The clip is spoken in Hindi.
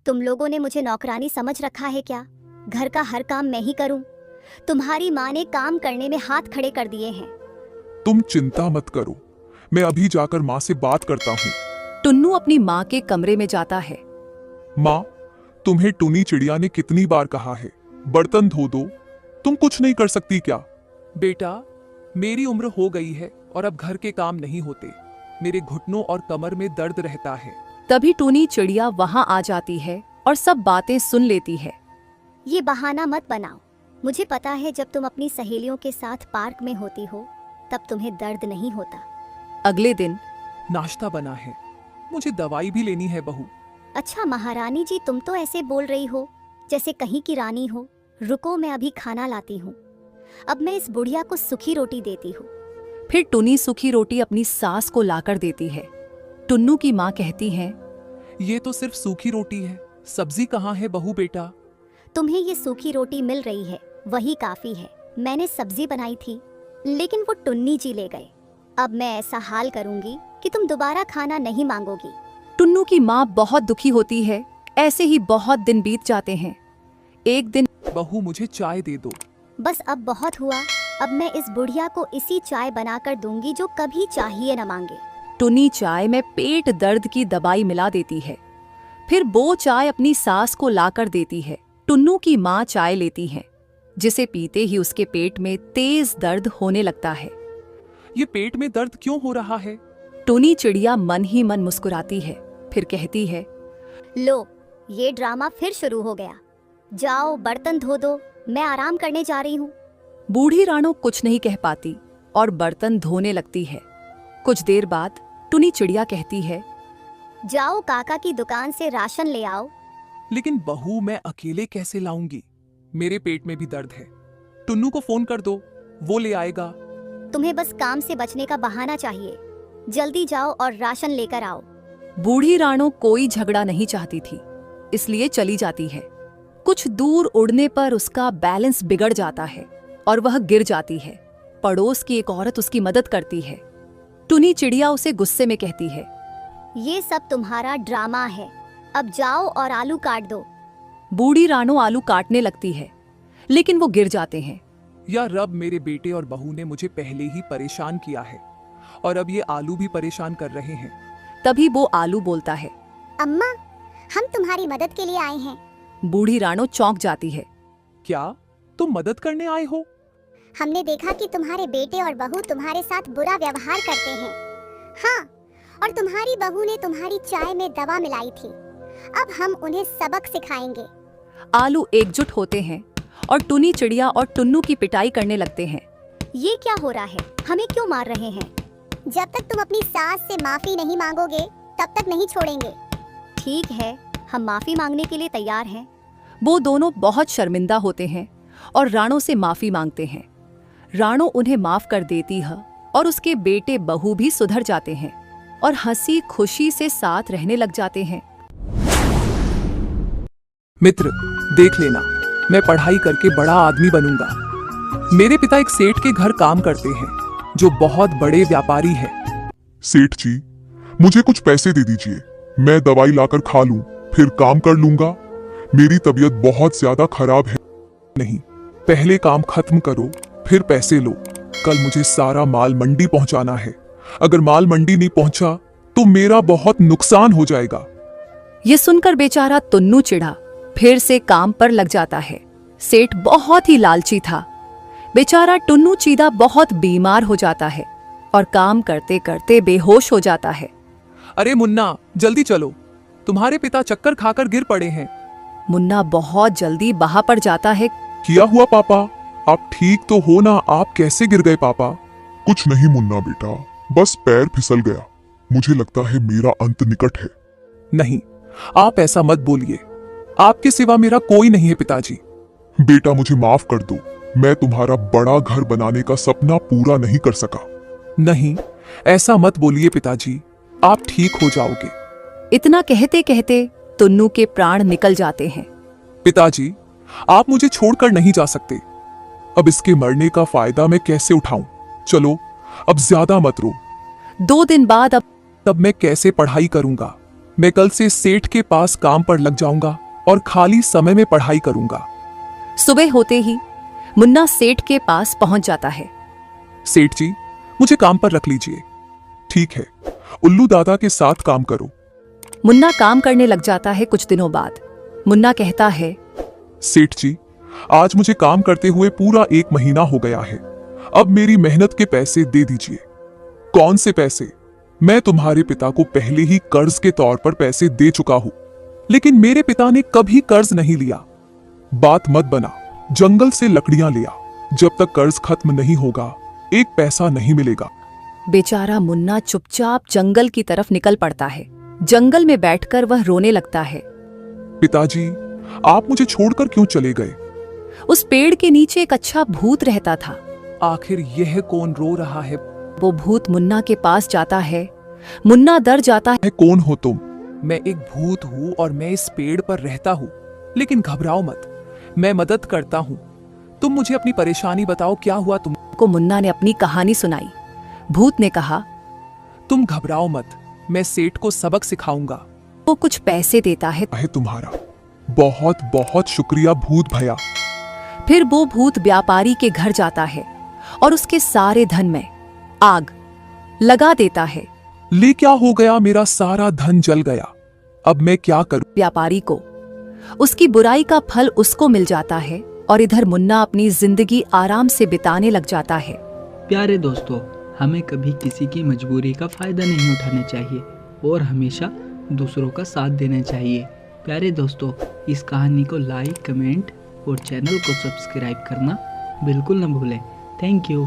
तुम लोगों ने मुझे नौकरानी समझ रखा है क्या? घर का हर काम मैं ही करूं? तुम्हारी माँ ने काम करने में हाथ खड़े कर दिए हैं। तुम चिंता मत करो, मैं अभी जाकर माँ से बात करता हूँ। टुन्नू अपनी माँ के कमरे में जाता है। माँ, तुम्हें टुनी चिड़िया ने कितनी बार कहा है बर्तन धो दो, तुम कुछ नहीं कर सकती क्या? बेटा, मेरी उम्र हो गई है और अब घर के काम नहीं होते। मेरे घुटनों और कमर में दर्द रहता है। तभी टुनी चिड़िया वहाँ आ जाती है और सब बातें सुन लेती है। ये बहाना मत बनाओ। मुझे पता है जब तुम अपनी सहेलियों के साथ पार्क में होती हो तब तुम्हें दर्द नहीं होता। अगले दिन नाश्ता बना है, मुझे दवाई भी लेनी है बहू। अच्छा महारानी जी, तुम तो ऐसे बोल रही हो जैसे कहीं की रानी हो। रुको, मैं अभी खाना लाती हूँ। अब मैं इस बुढ़िया को सूखी रोटी देती हूँ। फिर टुनी सूखी रोटी अपनी सास को लाकर देती है। टुन्नू की माँ कहती है, ये तो सिर्फ सूखी रोटी है, सब्जी कहाँ है बहू बेटा? तुम्हें ये सूखी रोटी मिल रही है, वही काफी है। मैंने सब्जी बनाई थी लेकिन वो टुन्नी जी ले गए। अब मैं ऐसा हाल करूंगी कि तुम दोबारा खाना नहीं मांगोगी। टुन्नू की माँ बहुत दुखी होती है। ऐसे ही बहुत दिन बीत जाते हैं। एक दिन बहू, मुझे चाय दे दो। बस अब बहुत हुआ। अब मैं इस बुढ़िया को इसी चाय बनाकर दूंगी जो कभी चाहिए न मांगे। टुनी चाय में पेट दर्द की दवाई मिला देती है। फिर वो चाय अपनी सास को लाकर देती है। टुन्नू की माँ चाय लेती है, जिसे पीते ही उसके पेट में तेज दर्द होने लगता है। ये पेट में दर्द क्यों हो रहा है? टुनी चिड़िया मन ही मन मुस्कुराती है। फिर कहती है, लो, ये ड्रामा फिर शुरू हो गया। जाओ बर्तन धो दो, मैं आराम करने जा रही हूँ। बूढ़ी रानो कुछ नहीं कह पाती और बर्तन धोने लगती है। कुछ देर बाद टुनी चिड़िया कहती है, जाओ काका की दुकान से राशन ले आओ। लेकिन बहू, मैं अकेले कैसे लाऊंगी? मेरे पेट में भी दर्द है। टुन्नू को फोन कर दो, वो ले आएगा। तुम्हें बस काम से बचने का बहाना चाहिए। जल्दी जाओ और राशन लेकर आओ। बूढ़ी रानो कोई झगड़ा नहीं चाहती थी, इसलिए चली जाती है। कुछ दूर उड़ने पर उसका बैलेंस बिगड़ जाता है और वह गिर जाती है। पड़ोस की एक औरत उसकी मदद करती है। टुनी चिड़िया उसे गुस्से में कहती है, ये सब तुम्हारा ड्रामा है। अब जाओ और आलू काट दो। बूढ़ी रानो आलू काटने लगती है, लेकिन वो गिर जाते हैं। या रब, मेरे बेटे और बहू ने मुझे पहले ही परेशान किया है और अब ये आलू भी परेशान कर रहे हैं। तभी वो आलू बोलता है, अम्मा, हम तुम्हारी मदद के लिए आए हैं। बूढ़ी रानो चौंक जाती है। क्या तुम मदद करने आए हो? हमने देखा कि तुम्हारे बेटे और बहू तुम्हारे साथ बुरा व्यवहार करते हैं। हाँ, और तुम्हारी बहू ने तुम्हारी चाय में दवा मिलाई थी। अब हम उन्हें सबक सिखाएंगे। आलू एकजुट होते हैं और टुनी चिड़िया और टुन्नू की पिटाई करने लगते हैं। ये क्या हो रहा है? हमें क्यों मार रहे हैं? जब तक तुम अपनी सास से माफी नहीं मांगोगे तब तक नहीं छोड़ेंगे। ठीक है, हम माफी मांगने के लिए तैयार हैं। वो दोनों बहुत शर्मिंदा होते हैं और राणो से माफी मांगते हैं। राणो उन्हें माफ कर देती है और उसके बेटे बहू भी सुधर जाते हैं और हंसी खुशी से साथ रहने लग जाते हैं। मित्र, देख लेना, मैं पढ़ाई करके बड़ा आदमी बनूंगा। मेरे पिता एक सेठ के घर काम करते हैं जो बहुत बड़े व्यापारी हैं। सेठ जी, मुझे कुछ पैसे दे दीजिए, मैं दवाई लाकर खा लूं, फिर काम कर लूंगा। मेरी तबीयत बहुत ज्यादा खराब है। नहीं, पहले काम खत्म करो, फिर पैसे लो। कल मुझे सारा माल मंडी पहुंचाना है। अगर माल मंडी नहीं पहुंचा तो मेरा बहुत नुकसान हो जाएगा। ये सुनकर बेचारा टुन्नू चिड़ा फिर से काम पर लग जाता है। सेठ बहुत ही लालची था। बेचारा टुन्नू चीदा बहुत बीमार हो जाता है और काम करते करते बेहोश हो जाता है। अरे मुन्ना, जल्दी चलो, तुम्हारे पिता चक्कर खाकर गिर पड़े हैं। मुन्ना बहुत जल्दी वहां पर जाता है। क्या हुआ पापा? आप ठीक तो हो ना? आप कैसे गिर गए पापा? कुछ नहीं मुन्ना बेटा, बस पैर फिसल गया। मुझे लगता है मेरा अंत निकट है। नहीं, आप ऐसा मत बोलिए। आपके सिवा मेरा कोई नहीं है पिताजी। बेटा मुझे माफ कर दो, मैं तुम्हारा बड़ा घर बनाने का सपना पूरा नहीं कर सका। नहीं, ऐसा मत बोलिए पिताजी, आप ठीक हो जाओगे। इतना कहते कहते टुन्नू के प्राण निकल जाते हैं। पिताजी, आप मुझे छोड़कर नहीं जा सकते। अब इसके मरने का फायदा मैं कैसे उठाऊं? चलो, अब ज्यादा मत रो। 2 दिन बाद अब तब मैं कैसे पढ़ाई करूंगा? मैं कल से सेठ के पास काम पर लग जाऊंगा और खाली समय में पढ़ाई करूंगा। सुबह होते ही मुन्ना सेठ के पास पहुंच जाता है। सेठ जी, मुझे काम पर रख लीजिए। ठीक है, उल्लू दादा के साथ काम करो। मुन्ना काम करने लग जाता है। कुछ दिनों बाद मुन्ना कहता है, सेठ जी, आज मुझे काम करते हुए पूरा 1 महीना हो गया है। अब मेरी मेहनत के पैसे दे दीजिए। कौन से पैसे? मैं तुम्हारे पिता को पहले ही कर्ज के तौर पर पैसे दे चुका हूं, लेकिन मेरे पिता ने कभी कर्ज नहीं लिया। बात मत बना, जंगल से लकड़ियां लिया। जब तक कर्ज खत्म नहीं होगा, 1 पैसा नहीं मिलेगा। बेचारा मुन्ना चुपचाप जंगल की तरफ निकल पड़ता है। जंगल में बैठकर वह रोने लगता है। पिताजी, आप मुझे छोड़कर क्यों चले गए? उस पेड़ के नीचे एक अच्छा भूत रहता था। आखिर यह कौन रो रहा है? वो भूत मुन्ना के पास जाता है। मुन्ना डर जाता है। कौन हो तुम? मैं एक भूत हूँ और मैं इस पेड़ पर रहता हूँ, लेकिन घबराओ मत, मैं मदद करता हूँ। तुम मुझे अपनी परेशानी बताओ, क्या हुआ तुमको? मुन्ना ने अपनी कहानी सुनाई। भूत ने कहा, तुम घबराओ मत, मैं सेठ को सबक सिखाऊंगा। वो कुछ पैसे देता है। तुम्हारा बहुत बहुत शुक्रिया भूत भैया। फिर वो भूत व्यापारी के घर जाता है और उसके सारे धन में आग लगा देता है। ले क्या हो गया? मेरा सारा धन जल गया, अब मैं क्या करूं? व्यापारी को उसकी बुराई का फल उसको मिल जाता है और इधर मुन्ना अपनी जिंदगी आराम से बिताने लग जाता है। प्यारे दोस्तों, हमें कभी किसी की मजबूरी का फ़ायदा नहीं उठाना चाहिए और हमेशा दूसरों का साथ देना चाहिए। प्यारे दोस्तों, इस कहानी को लाइक, कमेंट और चैनल को सब्सक्राइब करना बिल्कुल न भूलें। Thank you.